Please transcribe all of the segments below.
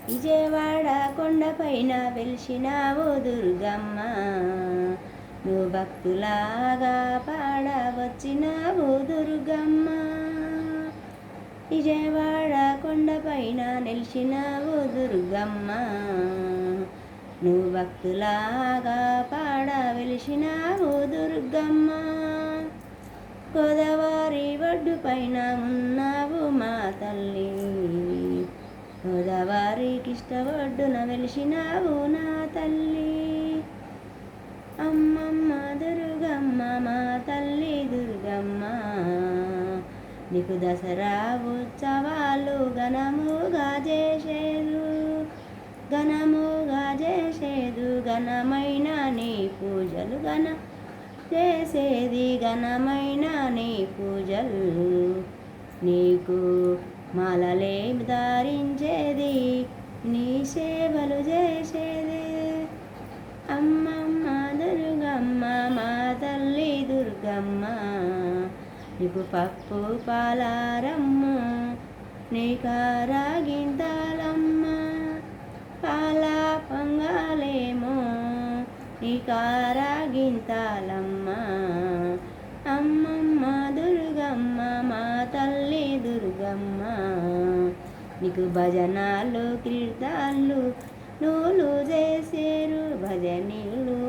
విజయవాడ కొండపైన వెలిసినావు దుర్గమ్మ, నువ్వు భక్తులాగా పాడవచ్చినావు దుర్గమ్మ. విజయవాడ కొండపైన నిలిచినావు దుర్గమ్మ, నువ్వు భక్తులాగా పాడ వెలిసినావు దుర్గమ్మ. గోదావరి ఒడ్డు పైన ఉన్నావు మా తల్లి, గోదావరి కిష్ట ఒడ్డున వెలిసినావు నా తల్లి. అమ్మమ్మ దుర్గమ్మ మా తల్లి దుర్గమ్మ, నీకు దసరా ఉత్సవాలు ఘనముగా చేసేదు, ఘనముగా చేసేదు, ఘనమైన నీ పూజలు చేసేది ఘనమైన నీ పూజలు. నీకు మాలలే ధరించేది, నీ సేవలు చేసేది. అమ్మమ్మ దుర్గమ్మ మా తల్లి దుర్గమ్మ, నీకు పప్పు పాలారమ్ము, నీకారాగింతాలమ్మ, పాల పొంగాలేమో నీకారాగింతాలమ్మ. అమ్మమ్మ దుర్గమ్మ మా తల్లి దుర్గమ్మ, నీకు భజనాలు కీర్తనలు నూలు చేసేరు, భజనీలు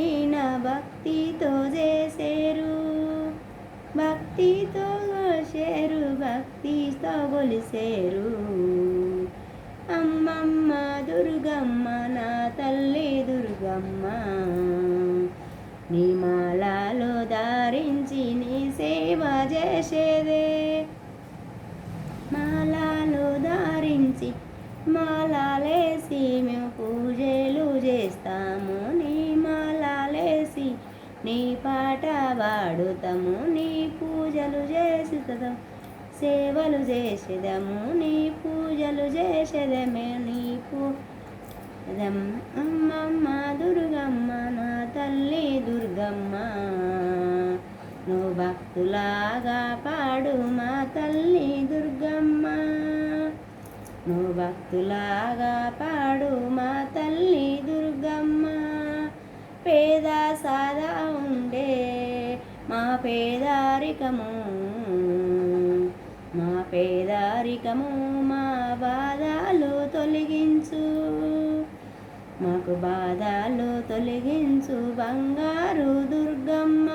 ఈయన భక్తితో చేసేరు, భక్తితో కొలిసేరు, భక్తితో కొలిసేరు. అమ్మమ్మ దుర్గమ్మ నా తల్లి దుర్గమ్మ, నీ మాలలో ధరించి నీ సేవ చేసేదే, మాలలో ధరించి మాలలేసి మేము పూజలు చేస్తాము, నీ మాలలేసి నీ పాట పాడుతాము, నీ పూజలు చేస్తాము, సేవలు చేసేదము, నీ పూజలు చేసేదమే నీ అమ్మమ్మ దుర్గమ్మ నా తల్లి దుర్గమ్మ, నువ్వు భక్తులాగా పాడు మా తల్లి దుర్గమ్మ, నువ్వు భక్తులాగా పాడు మా తల్లి దుర్గమ్మ. పేద సాదా ఉండే మా పేదరికము, మా పేదరికము మా బాధలు తొలగించు, మాకు బాధలు తొలగించు బంగారు దుర్గమ్మ.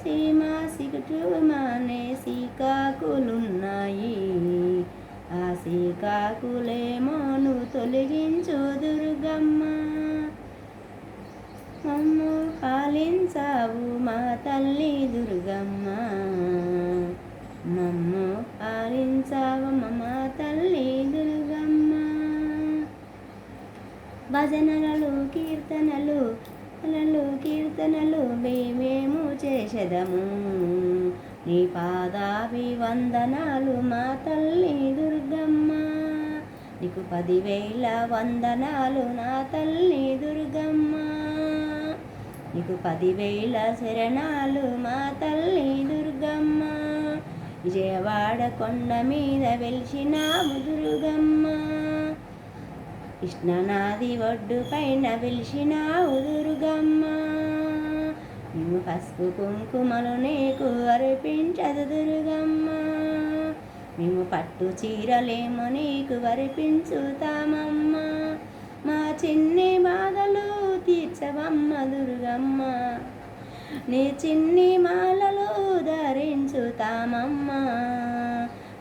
సీమ సిగటు మానే సీకాకులున్నాయి, ఆ సీకాకులేమోను తొలగించు దుర్గమ్మ. మమ్ము పాలించావు మా తల్లి దుర్గమ్మ, మమ్ము పాలించావు మా తల్లి దుర్గమ్మ. భజనలు కీర్తనలు కీర్తనలు మేమేము చేసేదము, నీ పాదాభివందనాలు మా తల్లి దుర్గమ్మ, నీకు 10,000 వందనాలు నా తల్లి దుర్గమ్మ, నీకు 10,000 శరణాలు మా తల్లి దుర్గమ్మ. విజయవాడ కొండ మీద వెలిసినావు దుర్గమ్మ, కృష్ణనాది ఒడ్డు పైన వెలిసినావు దుర్గమ్మ, మేము పసుపు కుంకుమలు నీకు అర్పించదు దుర్గమ్మ, మేము పట్టు చీరలేమో నీకు అర్పించుతామమ్మ, మా చిన్ని బాధలు తీర్చవమ్మ దుర్గమ్మ, నీ చిన్ని మాలలో ధరించుతామమ్మ,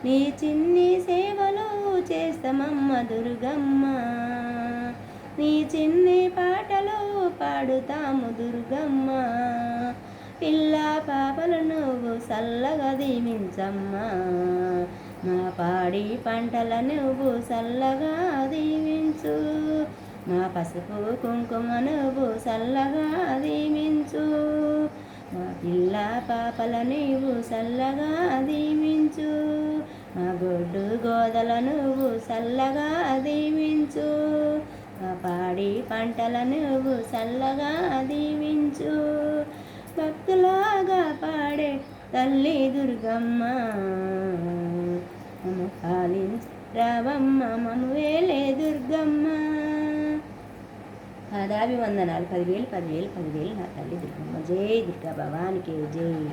నీ చిన్ని సేవలు చేస్తామమ్మ దుర్గమ్మ, నీ చిన్ని పాటలు పాడుతాము దుర్గమ్మ. పిల్ల పాపలు నువ్వు చల్లగా దీవించమ్మా, మా పాడి పంటల నువ్వు చల్లగా దీవించు, మా పసుపు కుంకుమ నువ్వు చల్లగా దీవించు, మా పిల్ల పాపల నువ్వు చల్లగా దీవించు, మా గొడ్డు గోదల నువ్వు చల్లగా దీవించు, మా పాడి పంటల నువ్వు చల్లగా దీవించు. భక్తులాగా పాడే తల్లి దుర్గమ్మ, మమ్ము పాలించు రావమ్మ మమువేలే దుర్గమ్మ. పాదాభివందనాలు. 10,000 10,000 10,000 నా తల్లి దుర్గమ్మ. జై దుర్గా భవానికి జై.